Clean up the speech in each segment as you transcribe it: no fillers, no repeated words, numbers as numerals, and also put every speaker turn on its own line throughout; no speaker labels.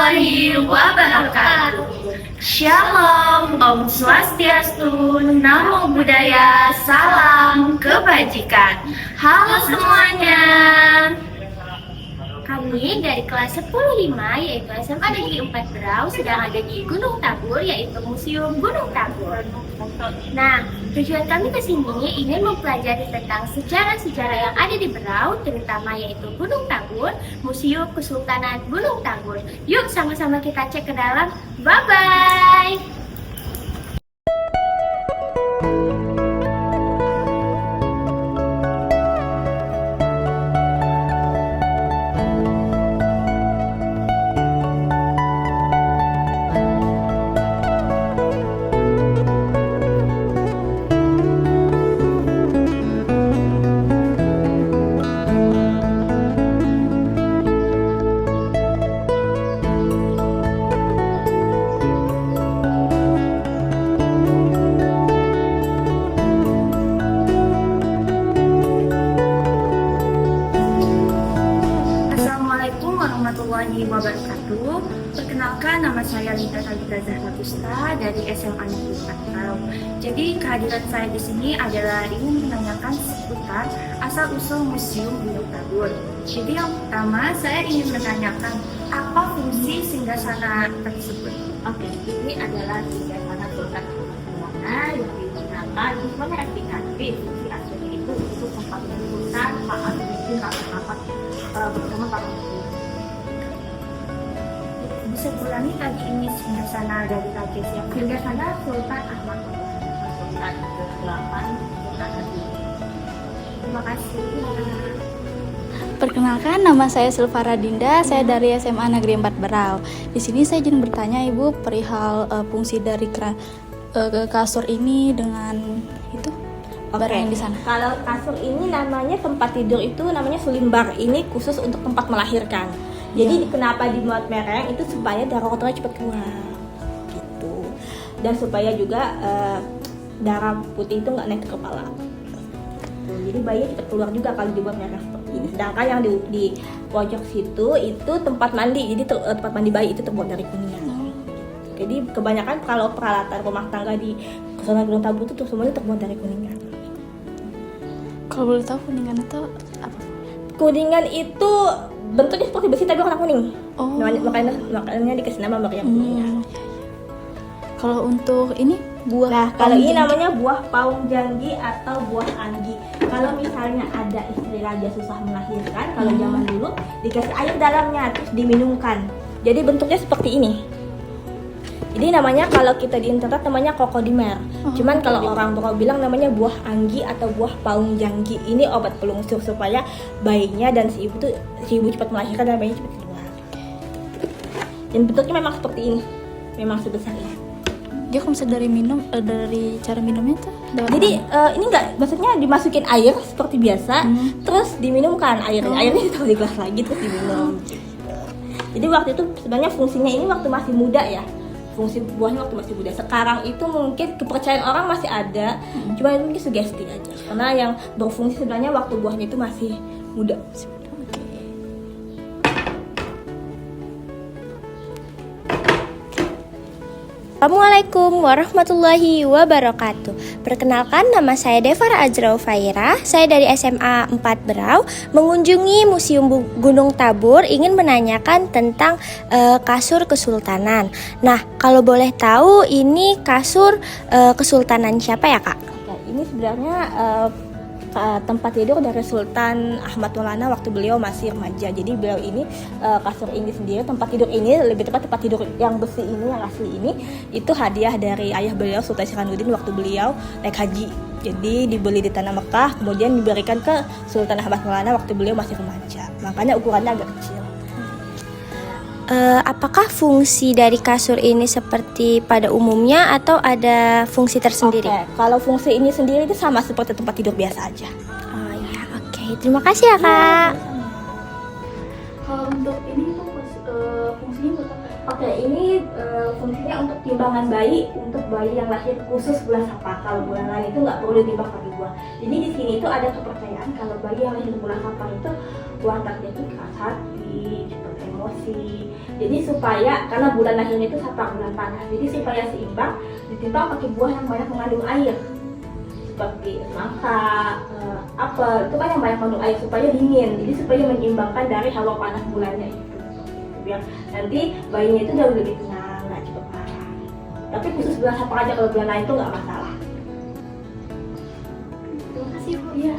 warahmatullahi wabarakatuh. Shalom, Om Swastiastu, Namo Buddhaya, salam kebajikan. Halo semuanya. Kami dari kelas 10-5 yaitu SMA Negeri 4 Berau sedang ada di Gunung Tabur yaitu Museum Gunung Tabur. Nah, tujuan kami ke sini ingin mempelajari tentang sejarah-sejarah yang ada di Berau, terutama yaitu Gunung Tabur, Museum Kesultanan Gunung Tabur. Yuk sama-sama kita cek ke dalam. Bye-bye! Assalamualaikum warahmatullahi wabarakatuh. Perkenalkan, nama saya Linda Talita Zahra Pusta dari SMA Negeri 4 Berau. Jadi kehadiran saya di sini adalah ingin menanyakan seputar asal-usul Museum Gunung Tabur. Jadi yang pertama saya ingin menanyakan apa fungsi singgasana tersebut.
Oke, ini adalah singgasana Sultan Hamengkubuwono yang digunakan untuk mengaktifkan fungsi aslinya itu untuk tempat penjemputan saat memimpin rapat-rapat bersama para menteri.
Bisa ulangi tadi ini singgasana dari Raja siapa?
Singgasana Sultan Hamengkubuwono, Sultan ke-8 Sultan Agung.
Terima kasih.
Perkenalkan, nama saya Silvara Dinda, saya dari SMA Negeri 4 Berau. Di sini saya izin bertanya Ibu perihal fungsi dari kasur ini dengan itu barang yang di sana.
Kalau kasur ini namanya tempat tidur itu namanya sulimbar. Ini khusus untuk tempat melahirkan. Jadi kenapa dibuat mereng itu supaya darah kotornya cepat keluar gitu. Dan supaya juga darah putih itu nggak naik ke kepala. Jadi bayinya cepat keluar juga kalau dibuat mereng seperti ini. Sedangkan yang di pojok situ itu tempat mandi. Jadi tempat mandi bayi itu terbuat dari kuningan. Jadi kebanyakan kalau peralatan rumah tangga di Kesultanan Gunung Tabur itu semuanya terbuat dari kuningan.
Kalau boleh tahu kuningan itu apa?
Kuningan itu bentuknya seperti besi tapi warna kuning.
Oh.
Makanya dikasih nama meriam kuningan.
Kalau untuk ini buah.
Nah, kalau ini namanya buah paung janggi atau buah anggi. Kalau misalnya ada istri raja susah melahirkan, kalau zaman dulu dikasih air dalamnya terus diminumkan. Jadi bentuknya seperti ini. Jadi namanya kalau kita di internet namanya kokodimer. Cuman kalau orang tua bilang namanya buah anggi atau buah paung janggi. Ini obat pelungsur supaya bayinya dan si ibu cepat melahirkan dan bayinya cepat keluar. Dan bentuknya memang seperti ini. Memang sebesar ini.
Dia kalau misalnya dari cara minumnya tuh.
Jadi ini enggak, maksudnya dimasukin air seperti biasa, terus diminumkan airnya. Airnya ditaruh di gelas lagi terus diminum. Jadi waktu itu sebenarnya fungsinya ini waktu masih muda ya. Fungsi buahnya waktu masih muda. Sekarang itu mungkin kepercayaan orang masih ada, cuma itu mungkin sugesti aja. Karena yang berfungsi sebenarnya waktu buahnya itu masih muda.
Assalamualaikum warahmatullahi wabarakatuh. Perkenalkan, nama saya Devara Azra Ufaira. Saya dari SMA 4 Berau, mengunjungi Museum Gunung Tabur, ingin menanyakan tentang kasur kesultanan. Nah, kalau boleh tahu ini kasur kesultanan siapa ya, Kak?
Oke, ini sebenarnya tempat tidur dari Sultan Ahmad Maulana waktu beliau masih remaja. Jadi beliau ini kasur ini sendiri, tempat tidur ini, lebih tepat tempat tidur yang besi ini, yang asli ini, itu hadiah dari ayah beliau Sultan Syaranuddin waktu beliau naik haji. Jadi dibeli di tanah Mekah, kemudian diberikan ke Sultan Ahmad Maulana waktu beliau masih remaja. Makanya ukurannya agak kecil.
Apakah fungsi dari kasur ini seperti pada umumnya atau ada fungsi tersendiri?
Oke, kalau fungsi ini sendiri itu sama seperti tempat tidur biasa aja.
Oh ya, oke. Terima kasih ya, Kak.
Kalau untuk ini tuh fungsinya buat apa?
Oke, ini fungsinya untuk timbangan bayi, untuk bayi yang lahir khusus bulan Safar. Kalau bulan lain itu nggak perlu ditimbang pakai buah. Jadi di sini itu ada kepercayaan kalau bayi yang lahir bulan Safar itu buah taknya itu keras hati, cepat emosi. Jadi supaya, karena bulan lahirnya itu Sapar, bulan panas, jadi supaya seimbang, ditimbang pakai buah yang banyak mengandung air, seperti semangka, apel, itu kan yang banyak mengandung air supaya dingin, jadi supaya menyeimbangkan dari hawa panas bulannya itu, biar nanti bayinya itu jauh lebih tenang, nggak cepat marah. Tapi khusus bulan Sapar aja, kalau bulan lain itu nggak masalah. Terima kasih Bu. Ya.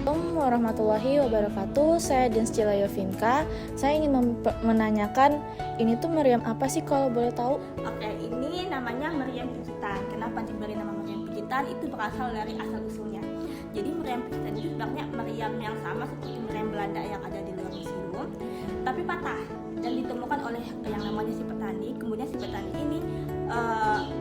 Assalamualaikum warahmatullahi wabarakatuh. Saya Dinscila Yovinka. Saya ingin menanyakan, ini tuh meriam apa sih kalau boleh tahu?
Oke, ini namanya meriam pijitan. Kenapa diberi nama meriam pijitan? Itu berasal dari asal usulnya. Jadi meriam pijitan itu sebenarnya meriam yang sama seperti meriam Belanda yang ada di luar museum, tapi patah dan ditemukan oleh yang namanya si petani. Kemudian si petani ini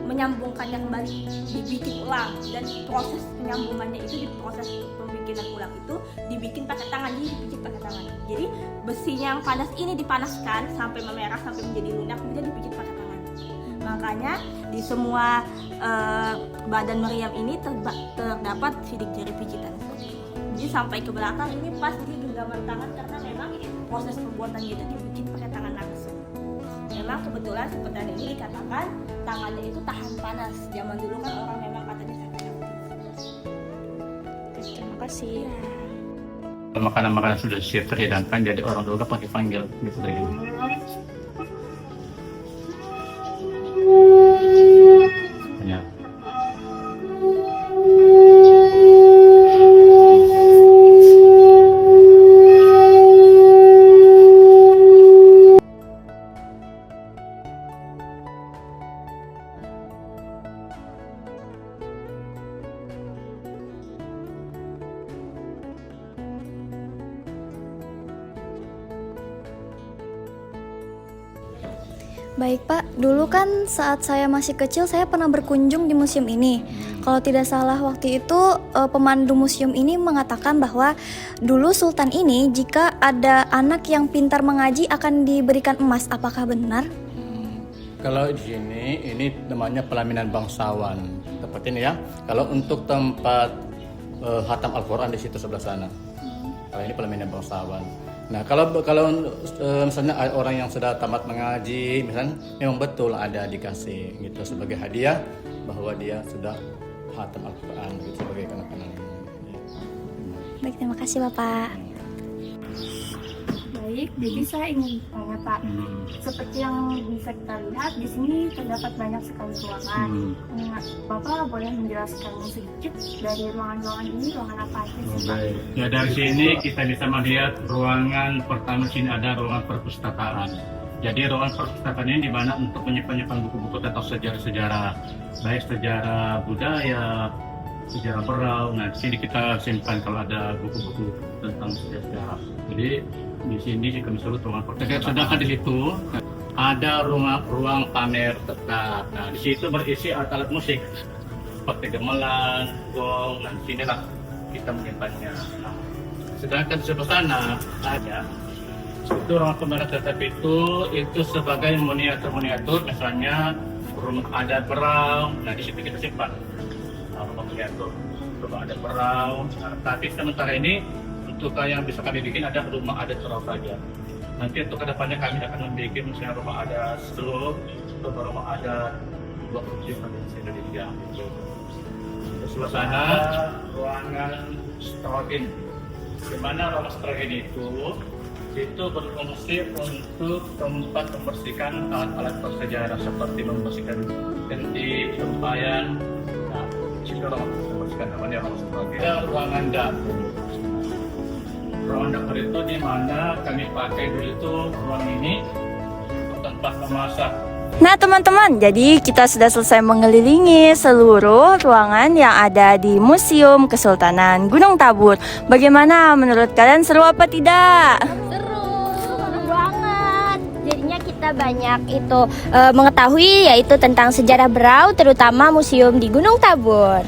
menyambungkannya kembali, dibikin ulang, dan proses penyambungannya itu di proses pembikinan ulang itu dibikin pakai tangan, jadi dipijit pakai tangan. Jadi besinya yang panas ini dipanaskan sampai memerah, sampai menjadi lunak, kemudian dipijit pakai tangan. Makanya di semua badan meriam ini terdapat sidik jari pijitan. Jadi sampai ke belakang ini pas di genggaman tangan, karena memang proses pembuatannya itu dibikin pakai tangan langsung. Memang kebetulan si petani ini dikatakan tangannya itu tahan panas. Zaman dulu kan orang memang katanya sakit.
Terima kasih.
Makanan-makanan sudah siap terhidangkan, jadi orang dulu panggil gitu deh. Ya.
Baik Pak, dulu kan saat saya masih kecil saya pernah berkunjung di museum ini. Kalau tidak salah waktu itu pemandu museum ini mengatakan bahwa dulu Sultan ini jika ada anak yang pintar mengaji akan diberikan emas. Apakah benar?
Kalau di sini ini namanya pelaminan bangsawan. Tempat ini ya. Kalau untuk tempat hatam Al-Qur'an di situ sebelah sana. Kalau ini pelaminan bangsawan. Nah, kalau misalnya ada orang yang sudah tamat mengaji, misalnya memang betul ada dikasih gitu sebagai hadiah bahwa dia sudah hatam Al-Qur'an gitu, sebagai kenang-kenangan.
Baik, terima kasih Bapak.
Baik, jadi saya ingin bertanya Pak, seperti yang bisa kita lihat di sini terdapat banyak sekali ruangan. Bapak boleh menjelaskan sedikit dari ruangan-ruangan ini, ruangan apa aja sih Pak?
Ya, dari sini kita bisa melihat ruangan pertama, sini ada ruangan perpustakaan. Jadi ruangan perpustakaan ini di mana untuk menyimpan buku-buku tentang sejarah-sejarah, baik sejarah budaya, sejarah berau. Nah, di sini kita simpan kalau ada buku-buku tentang sejarah. Jadi di sini kami sebut ruangan perpustakaan. Sedangkan di situ ada ruang pamer tetap. Nah, di situ berisi alat-alat musik seperti gamelan, gong, dan sinilah kita menyimpannya. Nah, sedangkan di sebelah sana ada itu ruang pamer tetap itu sebagai miniatur, misalnya rumah adat berau. Nah, di situ kita simpan rumah miniatur, rumah adat berau. Nah, tapi sementara ini untuk yang bisa kami bikin ada rumah adat berau saja. Nanti untuk kedepannya kami akan membuat misalnya rumah adat seluruh atau rumah adat 27 provinsi Indonesia. Di sebelah sana ruangan strogen, di mana ruangan strogen itu berfungsi untuk tempat membersihkan alat-alat bersejarah seperti membersihkan kendi, tempayan. Nah, di situ ruangan membersihkan namanya ruangan strogen. Ada ruangan dapur. Ruangan dapur itu di mana kami pakai dulu itu ruang ini untuk tempat memasak.
Nah teman-teman, jadi kita sudah selesai mengelilingi seluruh ruangan yang ada di Museum Kesultanan Gunung Tabur. Bagaimana menurut kalian, seru apa tidak?
Seru banget. Jadinya kita banyak itu mengetahui yaitu tentang sejarah berau, terutama museum di Gunung Tabur.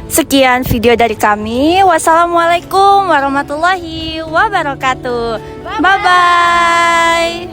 Sekian video dari kami. Wassalamualaikum warahmatullahi wabarakatuh. Bye-bye.